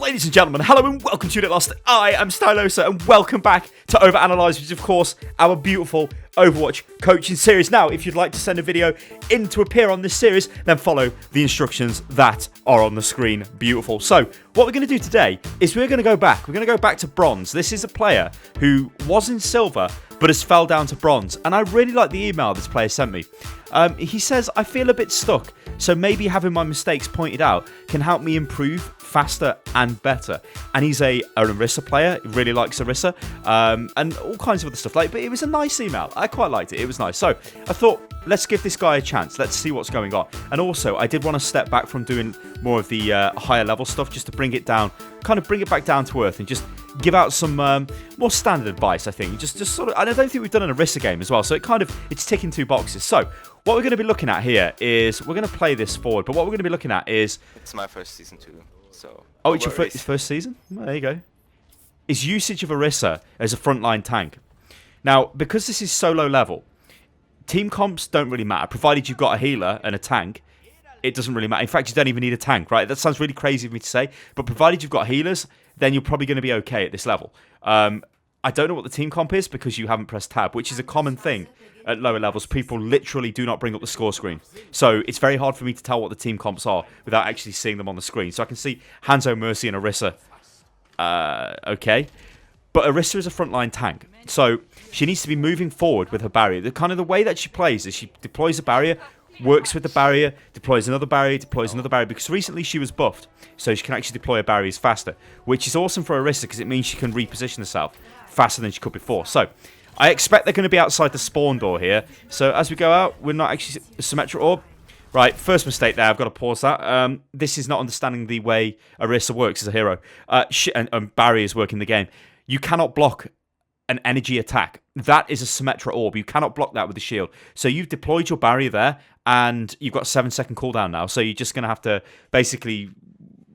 Ladies and gentlemen, hello and welcome to Unit Lost. I am Stylosa and welcome back to OverAnalyzed, which is of course our beautiful Overwatch coaching series. Now, if you'd like to send a video in to appear on this series, then follow the instructions that are on the screen. Beautiful. So, what we're going to do today is we're going to go back. We're going to go back to bronze. This is a player who was in silver, but has fell down to bronze. And I really like the email this player sent me. He says, I feel a bit stuck, so maybe having my mistakes pointed out can help me improve faster and better. And he's an Orisa player. He really likes Orisa and all kinds of other stuff. But it was a nice email. I quite liked it. It was nice. So I thought, let's give this guy a chance. Let's see what's going on. And also, I did want to step back from doing more of the higher level stuff just to bring it down, kind of bring it back down to earth and just give out some more standard advice, I think. Just sort of, and I don't think we've done an Orisa game as well, so it's ticking two boxes. So what we're going to be looking at here is we're going to play this forward, but what we're going to be looking at is... It's my first season too, so... Oh, it's your first season? Well, there you go. Is usage of Orisa as a frontline tank. Now, because this is so low level, team comps don't really matter. Provided you've got a healer and a tank, it doesn't really matter. In fact, you don't even need a tank, right? That sounds really crazy of me to say, but provided you've got healers, then you're probably going to be okay at this level. I don't know what the team comp is because you haven't pressed tab, which is a common thing at lower levels. People literally do not bring up the score screen. So it's very hard for me to tell what the team comps are without actually seeing them on the screen. So I can see Hanzo, Mercy, and Orisa. Okay. But Orisa is a frontline tank. So she needs to be moving forward with her barrier. The way that she plays is she deploys a barrier, works with the barrier, deploys another barrier, because recently she was buffed, so she can actually deploy her barriers faster, which is awesome for Orisa because it means she can reposition herself faster than she could before. So I expect they're going to be outside the spawn door here. So as we go out, we're not actually a Symmetra orb. Right, first mistake there. I've got to pause that. This is not understanding the way Orisa works as a hero. And barriers work in the game. You cannot block an energy attack. That is a Symmetra orb. You cannot block that with the shield. So you've deployed your barrier there, and you've got a 7-second cooldown now. So you're just going to have to basically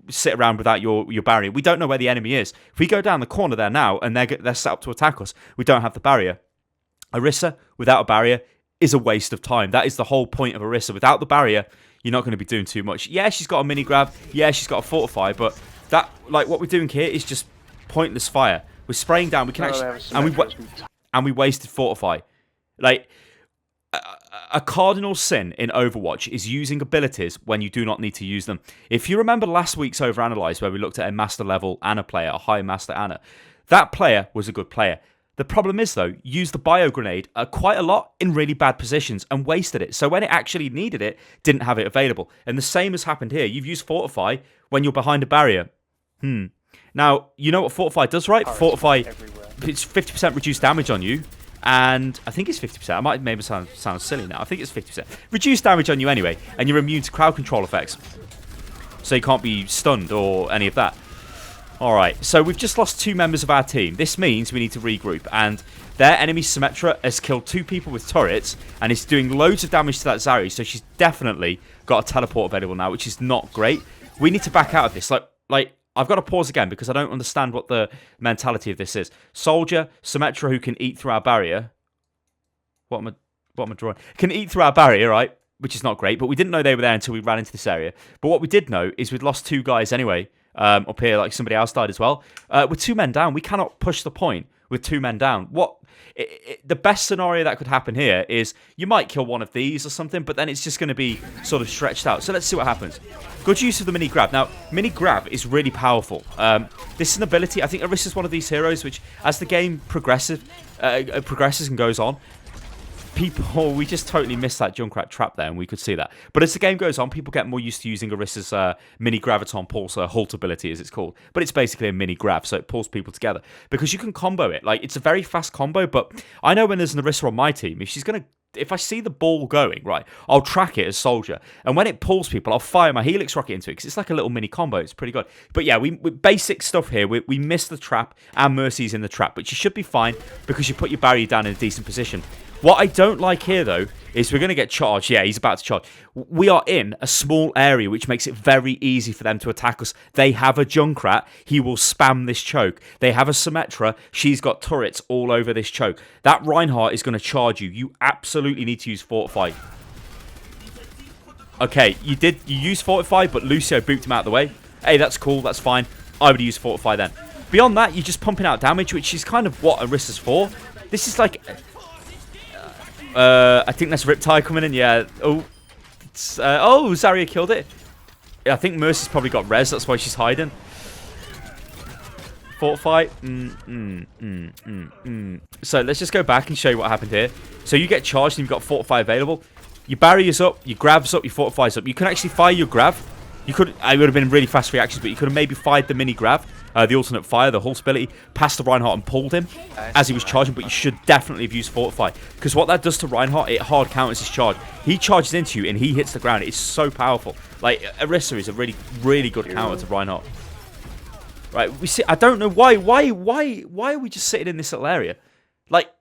sit around without your barrier. We don't know where the enemy is. If we go down the corner there now, and they're set up to attack us, we don't have the barrier. Orisa, without a barrier, is a waste of time. That is the whole point of Orisa. Without the barrier, you're not going to be doing too much. Yeah, she's got a mini grab. Yeah, she's got a fortify. But that, what we're doing here is just pointless fire. We're spraying down. We can actually, and we wasted fortify. A cardinal sin in Overwatch is using abilities when you do not need to use them. If you remember last week's OverAnalyzed, where we looked at a master level Ana player, a high master Ana, that player was a good player. The problem is, though, used the bio grenade quite a lot in really bad positions and wasted it. So when it actually needed it, didn't have it available. And the same has happened here. You've used fortify when you're behind a barrier. Now, you know what fortify does, right? Fortify, it's 50% reduced damage on you. And I think it's 50%. I might maybe sound silly now. I think it's 50%. Reduced damage on you anyway. And you're immune to crowd control effects. So you can't be stunned or any of that. Alright, so we've just lost 2 members of our team. This means we need to regroup. And their enemy Symmetra has killed 2 people with turrets. And is doing loads of damage to that Zarya. So she's definitely got a teleport available now, which is not great. We need to back out of this. I've got to pause again because I don't understand what the mentality of this is. Soldier, Symmetra who can eat through our barrier. What am I drawing? Can eat through our barrier, right? Which is not great, but we didn't know they were there until we ran into this area. But what we did know is we'd lost 2 guys anyway up here, like somebody else died as well. With 2 men down, we cannot push the point with 2 men down. The best scenario that could happen here is you might kill one of these or something, but then it's just going to be sort of stretched out. So let's see what happens. Good use of the mini grab. Now, mini grab is really powerful. This is an ability. I think Orisa is one of these heroes which, as the game progresses and goes on, we just totally missed that Junkrat trap there, and we could see that. But as the game goes on, people get more used to using Orisa's mini graviton pulse, Halt ability as it's called. But it's basically a mini grab, so it pulls people together. Because you can combo it. It's a very fast combo, but I know when there's an Orisa on my team, if I see the ball going, right, I'll track it as Soldier. And when it pulls people, I'll fire my Helix rocket into it because it's like a little mini combo. It's pretty good. But yeah, we basic stuff here. We missed the trap, and Mercy's in the trap. But you should be fine because you put your barrier down in a decent position. What I don't like here, though, is we're going to get charged. Yeah, he's about to charge. We are in a small area, which makes it very easy for them to attack us. They have a Junkrat. He will spam this choke. They have a Symmetra. She's got turrets all over this choke. That Reinhardt is going to charge you. You absolutely need to use Fortify. Okay, you used Fortify, but Lucio booped him out of the way. Hey, that's cool. That's fine. I would use Fortify then. Beyond that, you're just pumping out damage, which is kind of what Orisa's for. This is like... I think that's Riptide coming in, yeah. Oh, Zarya killed it. I think Mercy's probably got res, that's why she's hiding. Fortify. So let's just go back and show you what happened here. So you get charged and you've got Fortify available. Your barrier's up, your grab's up, your Fortify's up. You can actually fire your grab. You could, it would have been really fast reactions, but you could have maybe fired the mini grab, the alternate fire, the Hulk ability, past the Reinhardt and pulled him as he was charging, but you should definitely have used Fortify. Because what that does to Reinhardt, it hard counters his charge. He charges into you and he hits the ground. It's so powerful. Like, Orisa is a really, really good counter to Reinhardt. Right, we see. I don't know why are we just sitting in this little area? Like,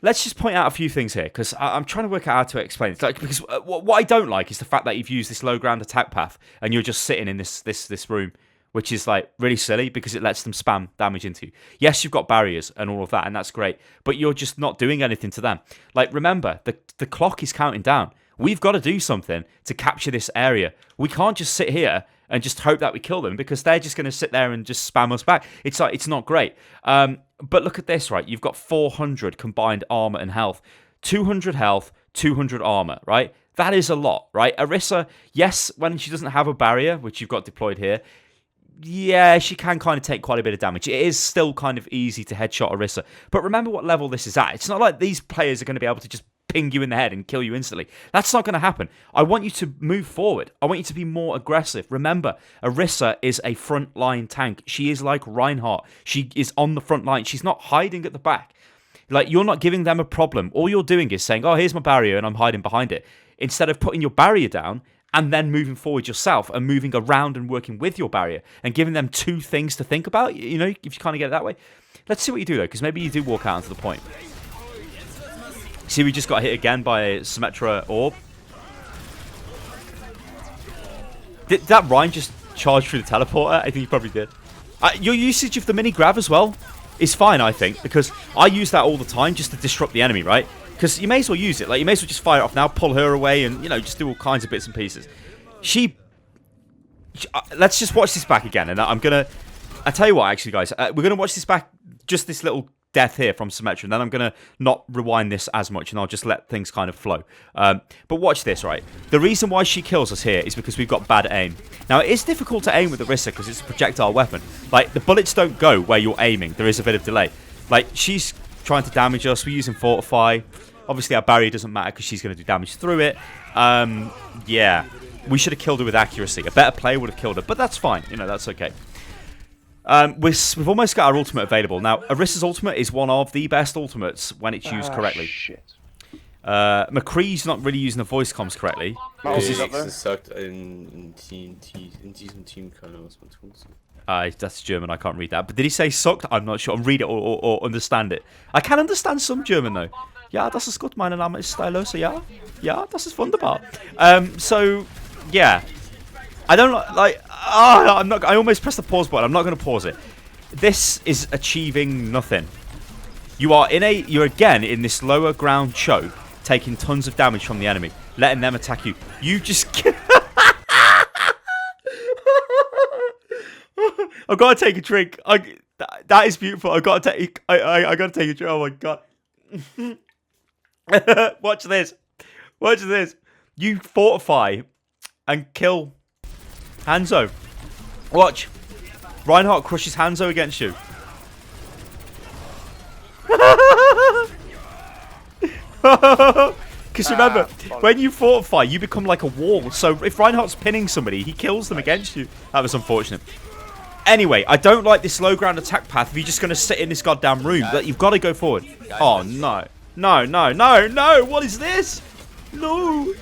let's just point out a few things here, because I'm trying to work out how to explain it. Like, because what I don't like is the fact that you've used this low ground attack path and you're just sitting in this room, which is like really silly because it lets them spam damage into you. Yes, you've got barriers and all of that, and that's great, but you're just not doing anything to them. Like, remember, the clock is counting down. We've got to do something to capture this area. We can't just sit here and just hope that we kill them, because they're just going to sit there and just spam us back. It's like, it's not great. But look at this, right? You've got 400 combined armor and health, 200 health, 200 armor, right? That is a lot, right? Orisa, yes, when she doesn't have a barrier, which you've got deployed here, yeah, she can kind of take quite a bit of damage. It is still kind of easy to headshot Orisa. But remember what level this is at. It's not like these players are going to be able to just ping you in the head and kill you instantly. That's not going to happen. I want you to move forward. I want you to be more aggressive. Remember, Orisa is a frontline tank. She is like Reinhardt. She is on the front line. She's not hiding at the back. Like, you're not giving them a problem. All you're doing is saying, oh, here's my barrier and I'm hiding behind it. Instead of putting your barrier down and then moving forward yourself and moving around and working with your barrier and giving them two things to think about, you know, if you kind of get it that way. Let's see what you do, though, because maybe you do walk out onto the point. See, we just got hit again by a Symmetra orb. Did that Ryan just charge through the teleporter? I think he probably did. Your usage of the mini grab as well is fine, I think, because I use that all the time just to disrupt the enemy, right? Because you may as well use it. Like, you may as well just fire it off now, pull her away, and, you know, just do all kinds of bits and pieces. Let's just watch this back again, and I'm gonna... I tell you what, actually, guys, we're gonna watch this back, just this little death here from Symmetra, and then I'm going to not rewind this as much, and I'll just let things kind of flow. But watch this, right? The reason why she kills us here is because we've got bad aim. Now, it is difficult to aim with the Orisa because it's a projectile weapon. Like, the bullets don't go where you're aiming. There is a bit of delay. Like, she's trying to damage us. We're using Fortify. Obviously, our barrier doesn't matter because she's going to do damage through it. Yeah. We should have killed her with accuracy. A better player would have killed her, but that's fine. You know, that's okay. We've almost got our ultimate available. Now, Orisa's ultimate is one of the best ultimates when it's used correctly. Shit. McCree's not really using the voice comms correctly. That's German, I can't read that. But did he say sucked? I'm not sure. Read it or understand it. I can understand some German, though. Ja, das ist gut. Mein Name ist Stylosa, ja? Ja, das ist wunderbar. So, yeah. I don't like... I almost pressed the pause button. I'm not going to pause it. This is achieving nothing. You're again in this lower ground choke, taking tons of damage from the enemy, letting them attack you. You just... I've got to take a drink. That is beautiful. I've got to take... I got to take a drink. Oh my god. Watch this. Watch this. You fortify and kill Hanzo. Watch. Reinhardt crushes Hanzo against you. Because remember, when you fortify, you become like a wall. So if Reinhardt's pinning somebody, he kills them against you. That was unfortunate. Anyway, I don't like this low ground attack path if you're just going to sit in this goddamn room. You've got to go forward. Oh, no. No, no, no, no. What is this? No.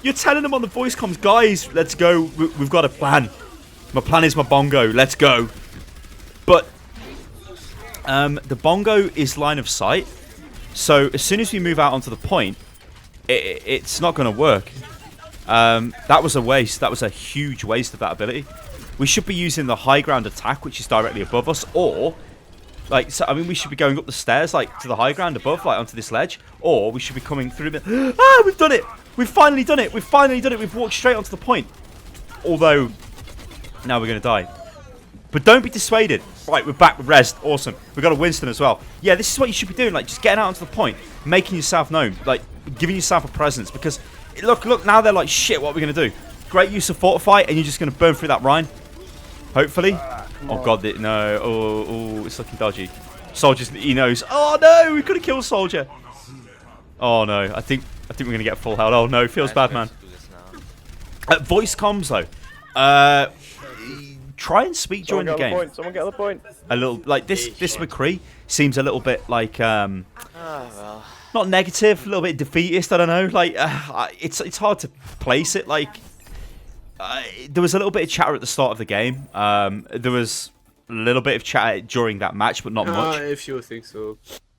You're telling them on the voice comms, guys, let's go. We've got a plan. My plan is my bongo. Let's go. But the bongo is line of sight. So as soon as we move out onto the point, it's not going to work. That was a waste. That was a huge waste of that ability. We should be using the high ground attack, which is directly above us, or like, so, I mean, we should be going up the stairs, like to the high ground above, like onto this ledge, or we should be coming through. Ah, we've done it! We've finally done it! We've finally done it! We've walked straight onto the point. Although, now we're going to die. But don't be dissuaded. Right, we're back with Res. Awesome. We've got a Winston as well. Yeah, this is what you should be doing. Like, just getting out onto the point, making yourself known, like, giving yourself a presence. Because, look, now they're like, shit, what are we going to do? Great use of Fortify, and you're just going to burn through that Rhine. Hopefully. Oh, God, no. Oh, it's looking dodgy. Soldier's, he knows. Oh, no, we could have killed Soldier. Oh, no. I think we're going to get full health. Oh, no, feels bad, man. Voice comms, though. Try and speak during the game. Someone get the point. A little like this McCree seems a little bit like not negative, a little bit defeatist. I don't know. Like it's hard to place it. Like there was a little bit of chatter at the start of the game. There was a little bit of chatter during that match, but not much. If you think so.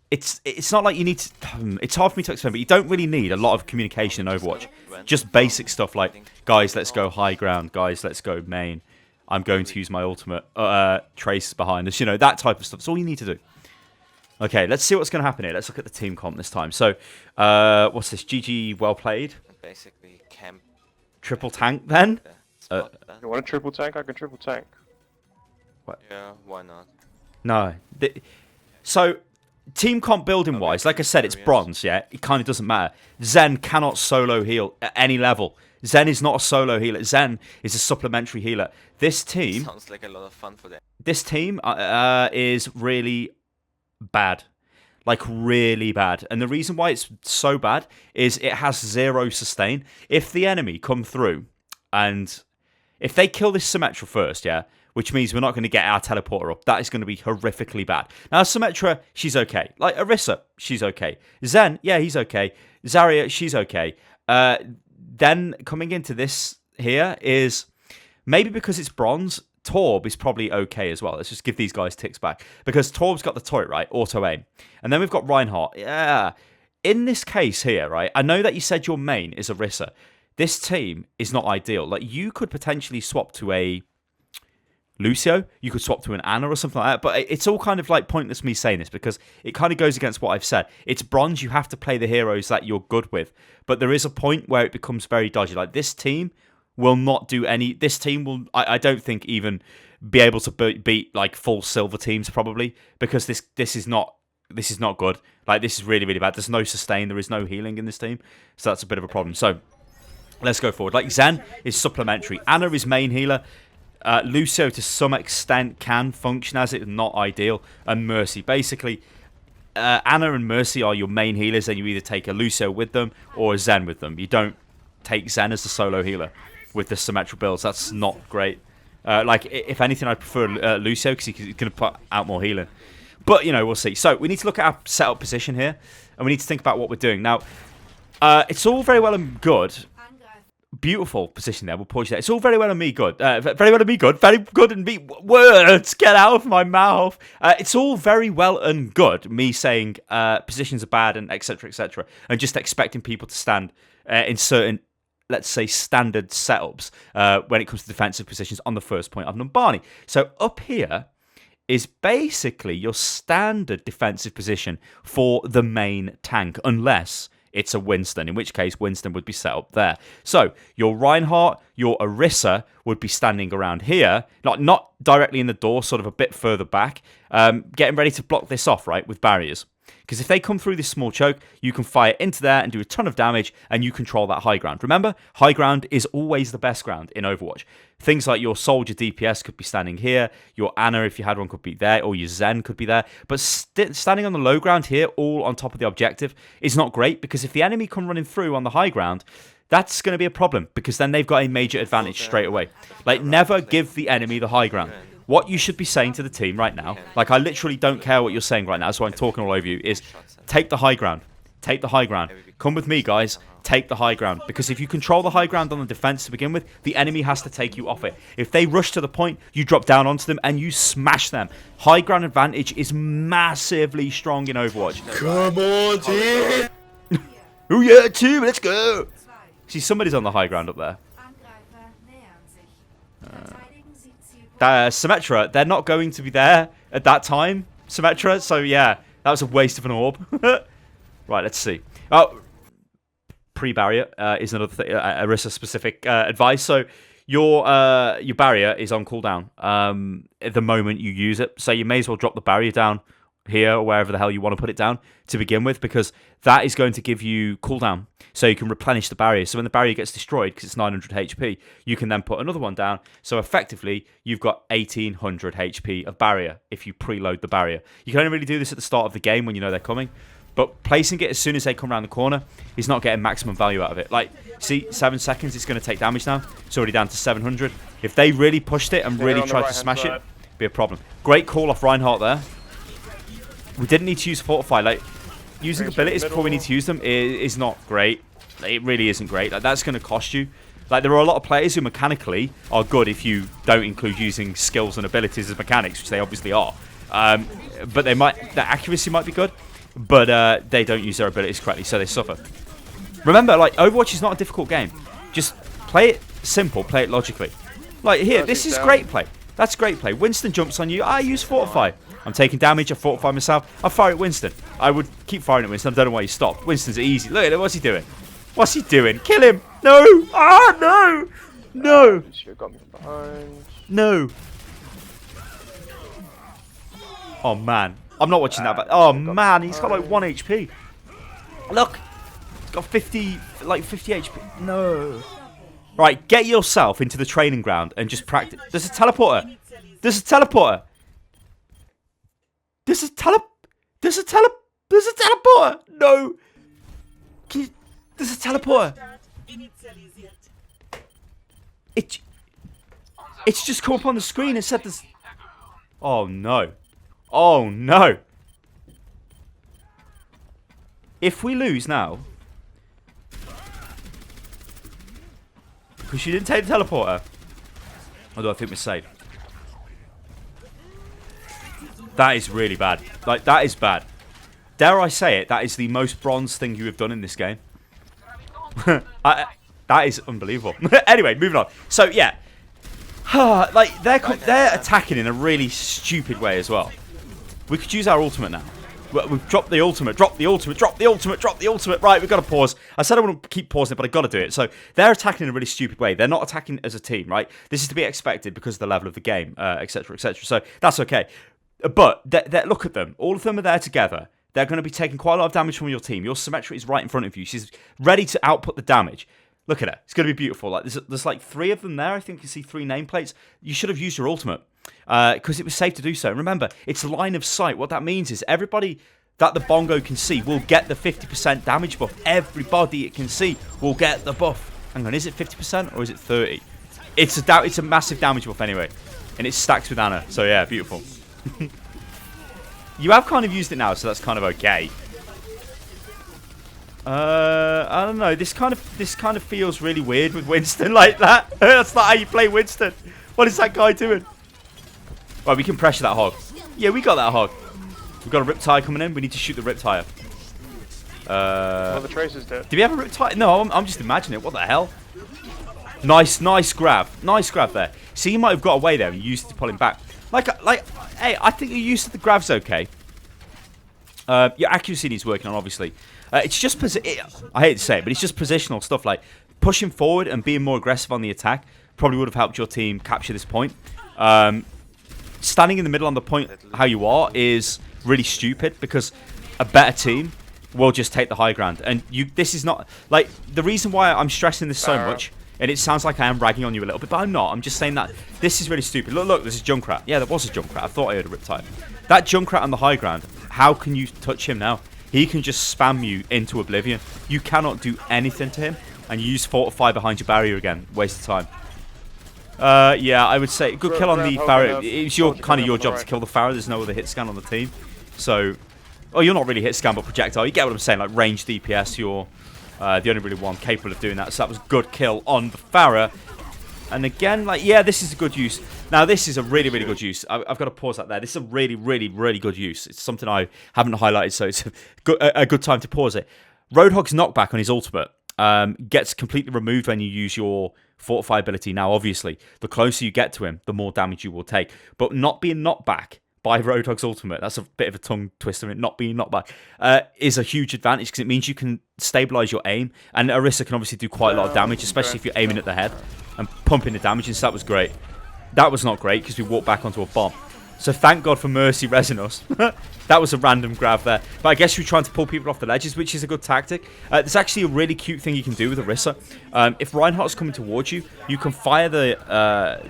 It's not like you need to. It's hard for me to explain, but you don't really need a lot of communication in Overwatch. Just basic stuff like, guys, let's go high ground. Guys, let's go main. I'm going to use my ultimate. Trace behind us. You know, that type of stuff. That's all you need to do. Okay, let's see what's going to happen here. Let's look at the team comp this time. So, what's this? GG, well played. Basically, camp. Triple tank, then? You You want a triple tank? I can triple tank. What? Yeah, why not? No. So, team comp building wise, like I said, it's bronze, yeah? It kind of doesn't matter. Zen cannot solo heal at any level. Zen is not a solo healer. Zen is a supplementary healer. This team... Sounds like a lot of fun for them. This team is really bad. Like, really bad. And the reason why it's so bad is it has 0 sustain. If the enemy come through and... If they kill this Symmetra first, yeah? Which means we're not going to get our teleporter up. That is going to be horrifically bad. Now, Symmetra, she's okay. Like, Orisa, she's okay. Zen, yeah, he's okay. Zarya, she's okay. Then coming into this here is maybe because it's bronze, Torb is probably okay as well. Let's just give these guys ticks back. Because Torb's got the turret, right? Auto aim. And then we've got Reinhardt. Yeah. In this case here, right? I know that you said your main is Orisa. This team is not ideal. Like, you could potentially swap to a Lucio. You could swap to an Ana or something like that. But it's all kind of like pointless me saying this because it kind of goes against what I've said. It's bronze. You have to play the heroes that you're good with. But there is a point where it becomes very dodgy. Like, this team will not do any... This team will, I don't think, even be able to beat like full silver teams probably because this is not good. Like, this is really, really bad. There's no sustain. There is no healing in this team. So that's a bit of a problem. So let's go forward. Like, Zen is supplementary. Ana is main healer. Lucio, to some extent, can function as it, not ideal. And Mercy. Basically, Ana and Mercy are your main healers, and you either take a Lucio with them or a Zen with them. You don't take Zen as the solo healer with the symmetrical builds. That's not great. Like, if anything, I'd prefer Lucio because he's going to put out more healing. But, you know, we'll see. So, we need to look at our setup position here, and we need to think about what we're doing. Now, it's all very well and good. Beautiful position there. We'll pause you there. It's all very well and me good. Very well and me good. Very good and me... Words get out of my mouth. It's all very well and good, me saying positions are bad and etc, etc. And just expecting people to stand in certain, let's say, standard setups when it comes to defensive positions on the first point of Numbani. So up here is basically your standard defensive position for the main tank, unless it's a Winston, in which case Winston would be set up there. So your Reinhardt, your Orisa would be standing around here, not directly in the door, sort of a bit further back, getting ready to block this off, right, with barriers. Because if they come through this small choke, you can fire into there and do a ton of damage, and you control that high ground. Remember, high ground is always the best ground in Overwatch. Things like your Soldier DPS could be standing here, your Ana, if you had one, could be there, or your Zen could be there. But standing on the low ground here, all on top of the objective, is not great, because if the enemy come running through on the high ground, that's going to be a problem, because then they've got a major advantage straight away. Like, never give the enemy the high ground. What you should be saying to the team right now, like, I literally don't care what you're saying right now, so I'm talking all over you, is take the high ground. Take the high ground. Come with me, guys. Take the high ground. Because if you control the high ground on the defense to begin with, the enemy has to take you off it. If they rush to the point, you drop down onto them and you smash them. High ground advantage is massively strong in Overwatch. Come on, team! Oh yeah, team, let's go! See, somebody's on the high ground up there. Symmetra, they're not going to be there at that time, Symmetra, so yeah, that was a waste of an orb. Right, let's see. Oh, pre-barrier is another thing, Orisa-specific advice, so your barrier is on cooldown at the moment you use it. So you may as well drop the barrier down here or wherever the hell you want to put it down to begin with, because that is going to give you cooldown, so you can replenish the barrier. So when the barrier gets destroyed, because it's 900 HP, you can then put another one down. So effectively, you've got 1800 HP of barrier if you preload the barrier. You can only really do this at the start of the game when you know they're coming, but placing it as soon as they come around the corner is not getting maximum value out of it. Like, see, 7 seconds, it's going to take damage now. It's already down to 700. If they really pushed it and really tried to smash it, it'd be a problem. Great call off Reinhardt there. We didn't need to use Fortify. Like, using abilities before we need to use them is not great. It really isn't great. Like, that's going to cost you. Like, there are a lot of players who mechanically are good if you don't include using skills and abilities as mechanics, which they obviously are. But their accuracy might be good, but they don't use their abilities correctly, so they suffer. Remember, like, Overwatch is not a difficult game. Just play it simple, play it logically. Like, here, this is great play. That's great play. Winston jumps on you. I use Fortify. I'm taking damage. I fortify myself. I fire at Winston. I would keep firing at Winston. I don't know why he stopped. Winston's easy. Look at it. What's he doing? What's he doing? Kill him. No. Ah, no. No. No. Oh, man. I'm not watching that back. Oh, man. He's got like 1 HP. Look. He's got 50 HP. No. Right. Get yourself into the training ground and just practice. There's a teleporter. There's a teleporter. There's a teleporter. No. There's a teleporter. It's just come up on the screen and said this. Oh no. Oh no. If we lose now, because you didn't take the teleporter, although I think we're safe. That is really bad. Like, that is bad. Dare I say it, that is the most bronze thing you have done in this game. That is unbelievable. Anyway, moving on. So, yeah. Like, they're attacking in a really stupid way as well. We could use our ultimate now. We've dropped the ultimate, drop the ultimate, drop the ultimate, drop the ultimate. Right, we've got to pause. I said I want to keep pausing it, but I've got to do it. So, they're attacking in a really stupid way. They're not attacking as a team, right? This is to be expected because of the level of the game, etc., etc. So, that's okay. But look at them. All of them are there together. They're going to be taking quite a lot of damage from your team. Your Symmetra is right in front of you. She's ready to output the damage. Look at her. It's going to be beautiful. Like there's like 3 of them there. I think you see 3 nameplates. You should have used your ultimate because it was safe to do so. Remember, it's line of sight. What that means is everybody that the bongo can see will get the 50% damage buff. Everybody it can see will get the buff. Hang on, is it 50% or is it 30? It's a massive damage buff anyway, and it stacks with Ana. So yeah, beautiful. You have kind of used it now, so that's kind of okay. I don't know. This kind of feels really weird with Winston like that. That's not how you play Winston. What is that guy doing? Right, we can pressure that hog. Yeah, we got that hog. We've got a Riptide coming in. We need to shoot the Riptide. Well, the Tracer's dead. Do we have a Riptide? No, I'm just imagining it. What the hell? Nice grab. Nice grab there. See, you might have got away there and used it to pull him back. Like, hey, I think your use of the grab's okay. Your accuracy needs working on, obviously. It's just, I hate to say it, but it's just positional stuff. Like, pushing forward and being more aggressive on the attack probably would have helped your team capture this point. Standing in the middle on the point how you are is really stupid because a better team will just take the high ground. And this is not, like, the reason why I'm stressing this so much, and it sounds like I am ragging on you a little bit, but I'm not. I'm just saying that this is really stupid. Look, there's a Junkrat. Yeah, there was a Junkrat. I thought I heard a Riptide. That Junkrat on the high ground, how can you touch him now? He can just spam you into oblivion. You cannot do anything to him, and you use Fortify behind your barrier again. Waste of time. Yeah, I would say good kill on the Pharah. It's your job to kill the Pharah. There's no other hit scan on the team. So, oh, you're not really hit scan, but projectile. You get what I'm saying? Like range DPS, you're the only really one capable of doing that. So that was good kill on the Pharah. And again, like, yeah, this is a good use. Now, this is a really, really good use. I've got to pause that there. This is a really, really, really good use. It's something I haven't highlighted, so it's a good time to pause it. Roadhog's knockback on his ultimate gets completely removed when you use your Fortify ability. Now, obviously, the closer you get to him, the more damage you will take. But not being knocked back by Roadhog's ultimate, that's a bit of a tongue twister, it not being knockback, is a huge advantage because it means you can stabilize your aim, and Orisa can obviously do quite a lot of damage, especially if you're aiming at the head and pumping the damage, and so that was great. That was not great because we walked back onto a bomb. So thank God for Mercy resin us. That was a random grab there. But I guess you're trying to pull people off the ledges, which is a good tactic. There's actually a really cute thing you can do with Orisa. If Reinhardt's coming towards you, you can fire the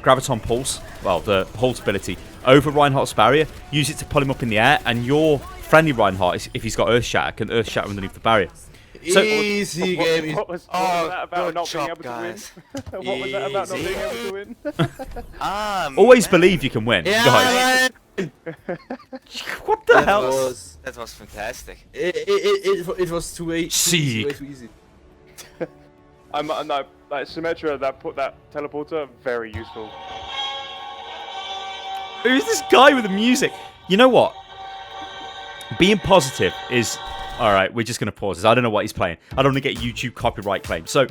Graviton Pulse, well, the Halt ability, over Reinhardt's barrier, use it to pull him up in the air, and your friendly Reinhardt, if he's got Earth Shatter, can Earth Shatter underneath the barrier. So, Easy game. What was that about good not being job, able guys. to win? What was that about not being able to win? always believe you can win, guys. What the hell? That was fantastic. It was too easy. Sieg. Way too easy. No, like Symmetra, that teleporter, very useful. Who's this guy with the music? You know what? Being positive is... Alright, we're just going to pause this. I don't know what he's playing. I don't want to get YouTube copyright claims. So,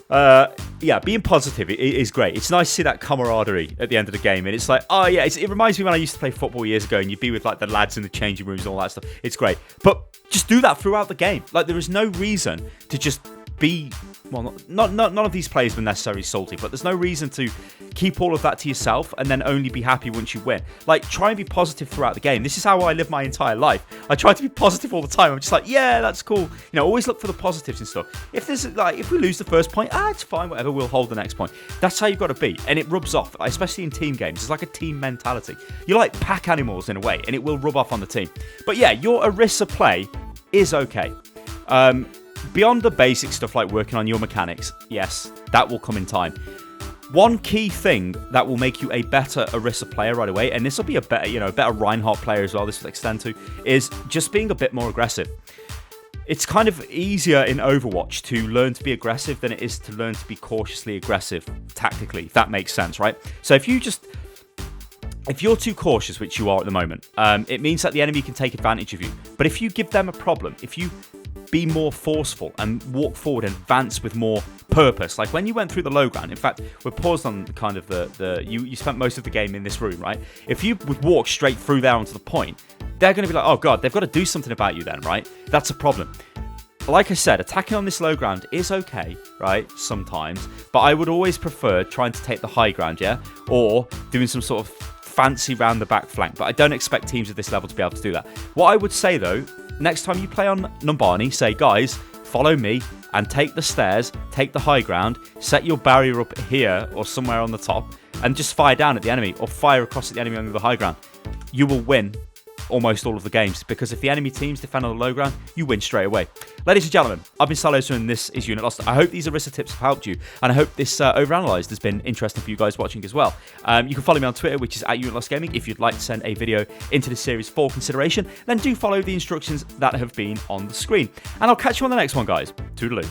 yeah, being positive is great. It's nice to see that camaraderie at the end of the game. And it's like, oh yeah, it reminds me when I used to play football years ago and you'd be with like the lads in the changing rooms and all that stuff. It's great. But just do that throughout the game. Like, there is no reason to just be... Well, none of these players were necessarily salty, but there's no reason to keep all of that to yourself and then only be happy once you win. Like, try and be positive throughout the game. This is how I live my entire life. I try to be positive all the time. I'm just like, yeah, that's cool. You know, always look for the positives and stuff. If there's like, if we lose the first point, it's fine, whatever, we'll hold the next point. That's how you've got to be, and it rubs off, especially in team games. It's like a team mentality. You're like pack animals in a way, and it will rub off on the team. But yeah, your Orisa play is okay. Beyond the basic stuff like working on your mechanics, yes, that will come in time. One key thing that will make you a better Orisa player right away, and this will be a better Reinhardt player as well, this will extend to, is just being a bit more aggressive. It's kind of easier in Overwatch to learn to be aggressive than it is to learn to be cautiously aggressive tactically, if that makes sense, right? So if you're too cautious, which you are at the moment, it means that the enemy can take advantage of you. But if you give them a problem, if you be more forceful and walk forward and advance with more purpose, like when you went through the low ground, in fact, we're paused on kind of you spent most of the game in this room, right? If you would walk straight through there onto the point, they're going to be like, oh god, they've got to do something about you then, right? That's a problem. Like I said, attacking on this low ground is okay, right? Sometimes, but I would always prefer trying to take the high ground, yeah? Or doing some sort of fancy round the back flank, but I don't expect teams of this level to be able to do that. What I would say though, next time you play on Numbani, say, guys, follow me and take the stairs, take the high ground, set your barrier up here or somewhere on the top, and just fire down at the enemy or fire across at the enemy on the high ground. You will win almost all of the games, because if the enemy teams defend on the low ground, you win straight away. Ladies and gentlemen, I've been Stylosa and this is Unit Lost. I hope these Orisa tips have helped you, and I hope this OverAnalyzed has been interesting for you guys watching as well. You can follow me on Twitter, which is @UnitLostGaming. If you'd like to send a video into this series for consideration, then do follow the instructions that have been on the screen. And I'll catch you on the next one, guys. Toodaloo.